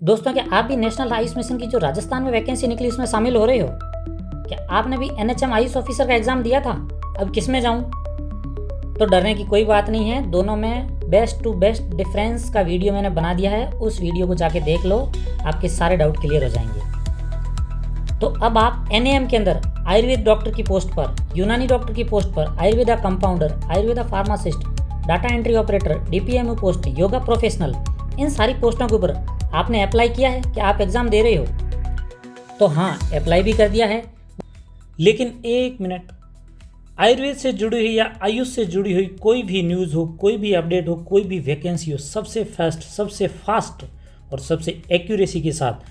दोस्तों, क्या आप भी नेशनल आयुष मिशन की जो राजस्थान में वैकेंसी निकली उसमें शामिल हो रहे हो? क्या आपने भी NHM आयुष ऑफिसर का एग्ज़ाम दिया था? अब किस में जाऊँ? तो डरने की कोई बात नहीं है। दोनों में बेस्ट टू बेस्ट डिफरेंस का वीडियो मैंने बना दिया है। उस वीडियो को जाके देख लो, आपके सारे डाउट क्लियर हो जाएंगे। तो अब आप NAM के अंदर आयुर्वेद डॉक्टर की पोस्ट पर, यूनानी डॉक्टर की पोस्ट पर, Ayurveda compounder, Ayurveda pharmacist, data entry operator, DPMO post, yoga professional, इन सारी पोस्टों के ऊपर आपने अप्लाई किया है कि आप एग्ज़ाम दे रहे हो? तो हाँ, अप्लाई भी कर दिया है। लेकिन एक मिनट, आयुर्वेद से जुड़ी हुई या आयुष से जुड़ी हुई कोई भी न्यूज़ हो, कोई भी अपडेट हो, कोई भी वैकेंसी हो, सबसे फास्ट और सबसे एक्यूरेसी के साथ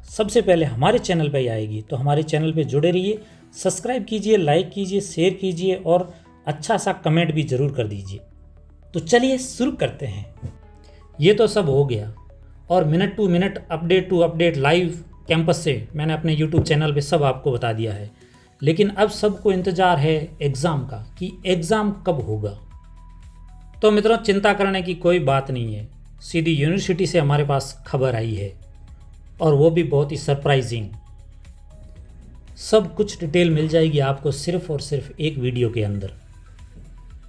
सबसे पहले हमारे चैनल पर ही आएगी। तो हमारे चैनल पे जुड़े रहिए, सब्सक्राइब कीजिए, लाइक कीजिए, शेयर कीजिए और अच्छा सा कमेंट भी ज़रूर कर दीजिए। तो चलिए शुरू करते हैं। ये तो सब हो गया और minute to minute, update to update live campus से मैंने अपने यूट्यूब चैनल पे सब आपको बता दिया है। लेकिन अब सबको इंतज़ार है एग्ज़ाम का कि एग्ज़ाम कब होगा। तो मित्रों, चिंता करने की कोई बात नहीं है। सीधी यूनिवर्सिटी से हमारे पास खबर आई है और वो भी बहुत ही सरप्राइजिंग। सब कुछ डिटेल मिल जाएगी आपको सिर्फ और सिर्फ एक वीडियो के अंदर,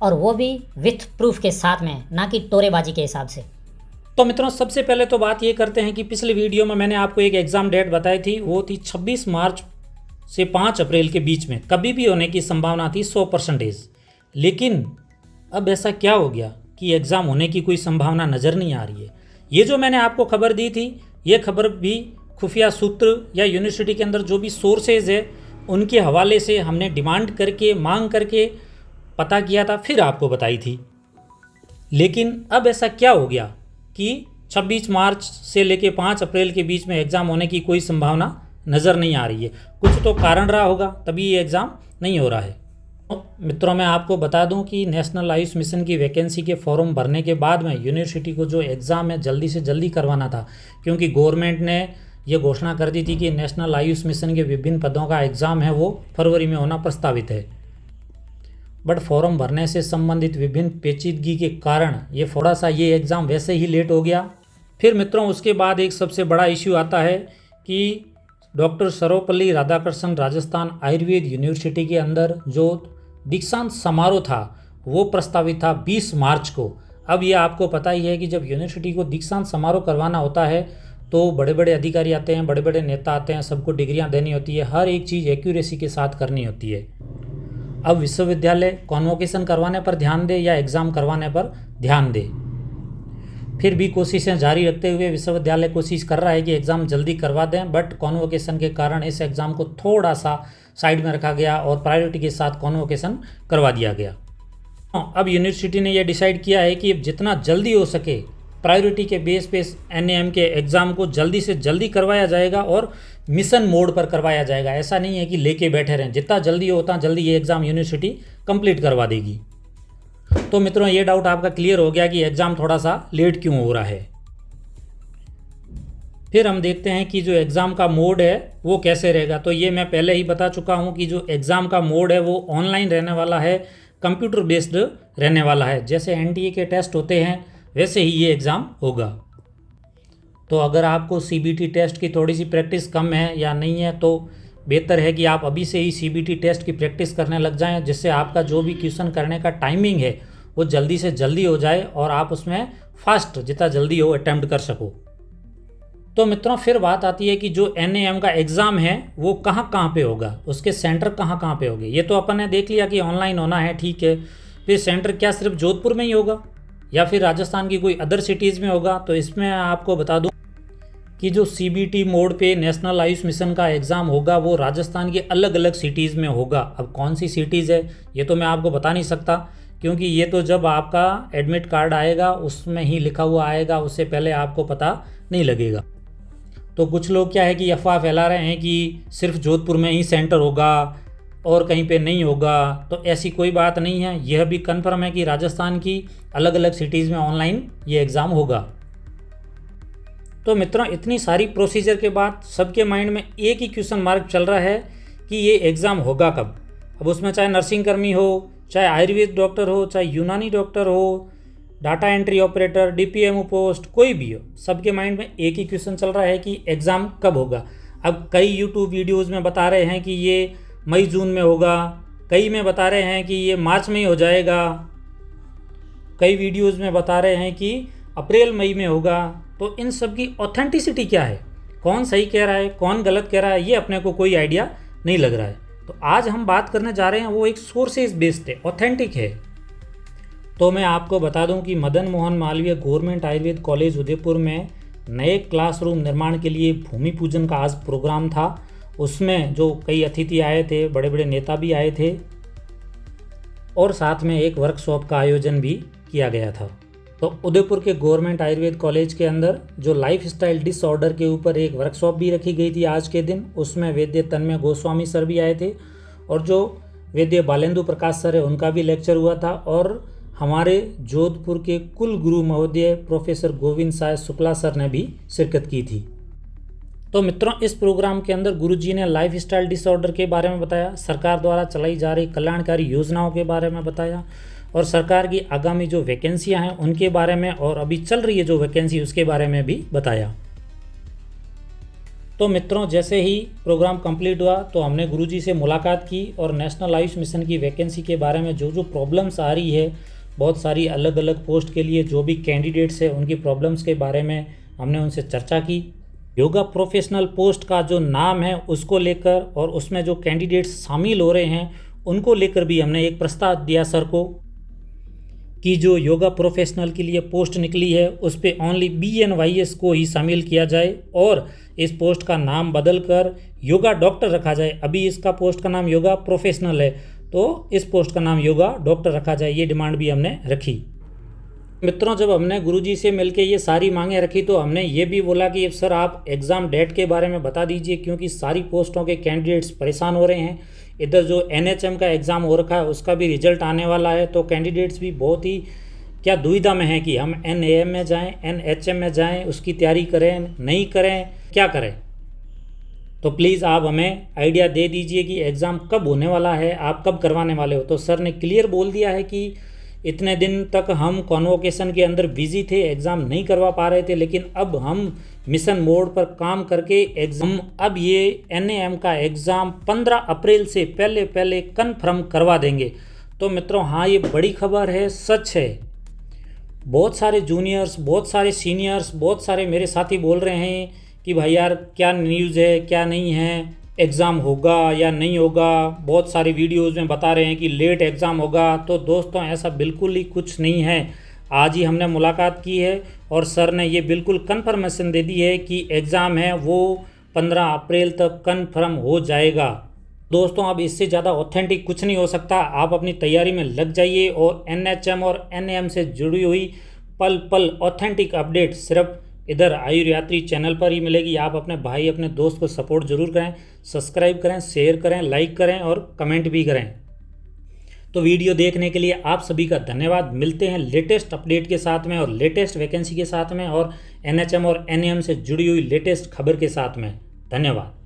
और वो भी विथ प्रूफ के साथ में, ना कि टोरेबाजी के हिसाब से। तो मित्रों, सबसे पहले तो बात ये करते हैं कि पिछले वीडियो में मैंने आपको एक एग्ज़ाम डेट बताई थी। वो थी 26 मार्च से 5 अप्रैल के बीच में कभी भी होने की संभावना थी 100%। लेकिन अब ऐसा क्या हो गया कि एग्ज़ाम होने की कोई संभावना नज़र नहीं आ रही है। ये जो मैंने आपको खबर दी थी, ये खबर भी खुफिया सूत्र या यूनिवर्सिटी के अंदर जो भी सोर्सेज है उनके हवाले से हमने डिमांड करके, मांग करके पता किया था, फिर आपको बताई थी। लेकिन अब ऐसा क्या हो गया कि 26 मार्च से लेके 5 अप्रैल के बीच में एग्ज़ाम होने की कोई संभावना नज़र नहीं आ रही है। कुछ तो कारण रहा होगा, तभी ये एग्ज़ाम नहीं हो रहा है। तो मित्रों, मैं आपको बता दूं कि नेशनल आयुष मिशन की वैकेंसी के फॉर्म भरने के बाद में यूनिवर्सिटी को जो एग्ज़ाम है जल्दी से जल्दी करवाना था, क्योंकि गवर्नमेंट ने ये घोषणा कर दी थी कि नेशनल आयुष मिशन के विभिन्न पदों का एग्ज़ाम है वो फरवरी में होना प्रस्तावित है। बट फॉर्म भरने से संबंधित विभिन्न पेचीदगी के कारण ये एग्ज़ाम वैसे ही लेट हो गया। फिर मित्रों, उसके बाद एक सबसे बड़ा इश्यू आता है कि डॉक्टर सर्वपल्ली राधाकृष्णन राजस्थान आयुर्वेद यूनिवर्सिटी के अंदर जो दीक्षांत समारोह था वो प्रस्तावित था 20 मार्च को। अब ये आपको पता ही है कि जब यूनिवर्सिटी को दीक्षांत समारोह करवाना होता है तो बड़े बड़े अधिकारी आते हैं, बड़े बड़े नेता आते हैं, सबको डिग्रियां देनी होती है, हर एक चीज़ एक्यूरेसी के साथ करनी होती है। अब विश्वविद्यालय कॉन्वोकेशन करवाने पर ध्यान दे या एग्ज़ाम करवाने पर ध्यान दे, फिर भी कोशिशें जारी रखते हुए विश्वविद्यालय कोशिश कर रहा है कि एग्ज़ाम जल्दी करवा दें। बट कॉन्वोकेशन के कारण इस एग्ज़ाम को थोड़ा सा साइड में रखा गया और प्रायोरिटी के साथ कॉन्वोकेशन करवा दिया गया। अब यूनिवर्सिटी ने यह डिसाइड किया है कि जितना जल्दी हो सके प्रायोरिटी के बेस पे NAM के एग्ज़ाम को जल्दी से जल्दी करवाया जाएगा और मिशन मोड पर करवाया जाएगा। ऐसा नहीं है कि लेके बैठे रहें, जितना जल्दी हो उतना जल्दी ये एग्ज़ाम यूनिवर्सिटी कंप्लीट करवा देगी। तो मित्रों, ये डाउट आपका क्लियर हो गया कि एग्ज़ाम थोड़ा सा लेट क्यों हो रहा है। फिर हम देखते हैं कि जो एग्ज़ाम का मोड है वो कैसे रहेगा। तो ये मैं पहले ही बता चुका हूँ कि जो एग्ज़ाम का मोड है वो ऑनलाइन रहने वाला है, कंप्यूटर बेस्ड रहने वाला है। जैसे NTA के टेस्ट होते हैं वैसे ही ये एग्ज़ाम होगा। तो अगर आपको CBT टेस्ट की थोड़ी सी प्रैक्टिस कम है या नहीं है तो बेहतर है कि आप अभी से ही CBT टेस्ट की प्रैक्टिस करने लग जाएं, जिससे आपका जो भी क्वेश्चन करने का टाइमिंग है वो जल्दी से जल्दी हो जाए और आप उसमें फास्ट जितना जल्दी हो अटैम्प्ट कर सको। तो मित्रों, फिर बात आती है कि जो NAM का एग्ज़ाम है वो कहाँ कहाँ पे होगा, उसके सेंटर कहाँ कहाँ पे होंगे। ये तो अपन ने देख लिया कि ऑनलाइन होना है, ठीक है। फिर सेंटर क्या सिर्फ जोधपुर में ही होगा या फिर राजस्थान की कोई अदर सिटीज़ में होगा? तो इसमें आपको बता दूं कि जो CBT मोड पे नेशनल आयुष मिशन का एग्ज़ाम होगा वो राजस्थान की अलग अलग सिटीज़ में होगा। अब कौन सी सिटीज़ है ये तो मैं आपको बता नहीं सकता, क्योंकि ये तो जब आपका एडमिट कार्ड आएगा उसमें ही लिखा हुआ आएगा, उससे पहले आपको पता नहीं लगेगा। तो कुछ लोग क्या है कि अफवाह फैला रहे हैं कि सिर्फ जोधपुर में ही सेंटर होगा और कहीं पे नहीं होगा। तो ऐसी कोई बात नहीं है। यह भी कन्फर्म है कि राजस्थान की अलग अलग सिटीज़ में ऑनलाइन ये एग्ज़ाम होगा। तो मित्रों, इतनी सारी प्रोसीजर के बाद सबके माइंड में एक ही क्वेश्चन मार्क चल रहा है कि ये एग्ज़ाम होगा कब। अब उसमें चाहे नर्सिंग कर्मी हो, चाहे आयुर्वेद डॉक्टर हो, चाहे यूनानी डॉक्टर हो, data entry operator, DPMO post, कोई भी हो, सबके माइंड में एक ही क्वेश्चन चल रहा है कि एग्ज़ाम कब होगा। अब कई यूट्यूब वीडियोज़ में बता रहे हैं कि ये मई जून में होगा, कई में बता रहे हैं कि ये मार्च में ही हो जाएगा, कई वीडियोज़ में बता रहे हैं कि अप्रैल मई में होगा। तो इन सब की ऑथेंटिसिटी क्या है, कौन सही कह रहा है, कौन गलत कह रहा है, ये अपने को कोई आइडिया नहीं लग रहा है। तो आज हम बात करने जा रहे हैं वो एक सोर्सेज बेस्ड है, ऑथेंटिक है। तो मैं आपको बता दूं कि मदन मोहन मालवीय गवर्नमेंट आयुर्वेद कॉलेज उदयपुर में नए क्लासरूम निर्माण के लिए भूमि पूजन का आज प्रोग्राम था। उसमें जो कई अतिथि आए थे, बड़े बड़े नेता भी आए थे और साथ में एक वर्कशॉप का आयोजन भी किया गया था। तो उदयपुर के गवर्नमेंट आयुर्वेद कॉलेज के अंदर जो लाइफ स्टाइल डिसऑर्डर के ऊपर एक वर्कशॉप भी रखी गई थी आज के दिन। उसमें वैद्य तन्मय गोस्वामी सर भी आए थे और जो वैद्य बालेंदु प्रकाश सर है उनका भी लेक्चर हुआ था, और हमारे जोधपुर के कुल गुरु महोदय प्रोफेसर गोविंद साय शुक्ला सर ने भी शिरकत की थी। तो मित्रों, इस प्रोग्राम के अंदर गुरुजी ने लाइफ स्टाइल डिसऑर्डर के बारे में बताया, सरकार द्वारा चलाई जा रही कल्याणकारी योजनाओं के बारे में बताया, और सरकार की आगामी जो वैकेंसियां हैं उनके बारे में, और अभी चल रही है जो वैकेंसी उसके बारे में भी बताया। तो मित्रों, जैसे ही प्रोग्राम कंप्लीट हुआ तो हमने गुरुजी से मुलाकात की और नेशनल आयुष मिशन की वैकेंसी के बारे में जो प्रॉब्लम्स आ रही है, बहुत सारी अलग अलग पोस्ट के लिए जो भी कैंडिडेट्स है उनकी प्रॉब्लम्स के बारे में हमने उनसे चर्चा की। योगा प्रोफेशनल पोस्ट का जो नाम है उसको लेकर और उसमें जो कैंडिडेट्स शामिल हो रहे हैं उनको लेकर भी हमने एक प्रस्ताव दिया सर को कि जो योगा प्रोफेशनल के लिए पोस्ट निकली है उस पर ओनली BNYS को ही शामिल किया जाए और इस पोस्ट का नाम बदल कर योगा डॉक्टर रखा जाए। अभी इसका पोस्ट का नाम योगा प्रोफेशनल है, तो इस पोस्ट का नाम योगा डॉक्टर रखा जाए, ये डिमांड भी हमने रखी। मित्रों, जब हमने गुरुजी से मिलके ये सारी मांगें रखी तो हमने ये भी बोला कि सर आप एग्ज़ाम डेट के बारे में बता दीजिए, क्योंकि सारी पोस्टों के कैंडिडेट्स परेशान हो रहे हैं। इधर जो NHM का एग्ज़ाम हो रखा है उसका भी रिजल्ट आने वाला है, तो कैंडिडेट्स भी बहुत ही क्या दुविधा में हैं कि हम NAM में जाएं, NHM में जाएं, उसकी तैयारी करें, नहीं करें, क्या करें। तो प्लीज़ आप हमें आइडिया दे दीजिए कि एग्ज़ाम कब होने वाला है, आप कब करवाने वाले हो। तो सर ने क्लियर बोल दिया है कि इतने दिन तक हम कॉन्वोकेशन के अंदर बिजी थे, एग्ज़ाम नहीं करवा पा रहे थे, लेकिन अब हम मिशन मोड पर काम करके एग्ज़ाम, अब ये NAM का एग्ज़ाम 15 अप्रैल से पहले कन्फर्म करवा देंगे। तो मित्रों, हाँ, ये बड़ी खबर है, सच है। बहुत सारे जूनियर्स, बहुत सारे सीनियर्स, बहुत सारे मेरे साथी बोल रहे हैं कि भाई यार क्या न्यूज़ है, क्या नहीं है, एग्ज़ाम होगा या नहीं होगा। बहुत सारे वीडियोज़ में बता रहे हैं कि लेट एग्ज़ाम होगा। तो दोस्तों, ऐसा बिल्कुल ही कुछ नहीं है। आज ही हमने मुलाकात की है और सर ने ये बिल्कुल कन्फर्मेशन दे दी है कि एग्ज़ाम है वो 15 अप्रैल तक कन्फर्म हो जाएगा। दोस्तों, अब इससे ज़्यादा ऑथेंटिक कुछ नहीं हो सकता। आप अपनी तैयारी में लग जाइए और NHM और NAM से जुड़ी हुई पल पल ऑथेंटिक अपडेट सिर्फ इधर आयुर्यात्री चैनल पर ही मिलेगी। आप अपने भाई, अपने दोस्त को सपोर्ट जरूर करें, सब्सक्राइब करें, शेयर करें, लाइक करें और कमेंट भी करें। तो वीडियो देखने के लिए आप सभी का धन्यवाद। मिलते हैं लेटेस्ट अपडेट के साथ में और लेटेस्ट वैकेंसी के साथ में और NHM और NAM से जुड़ी हुई लेटेस्ट खबर के साथ में। धन्यवाद।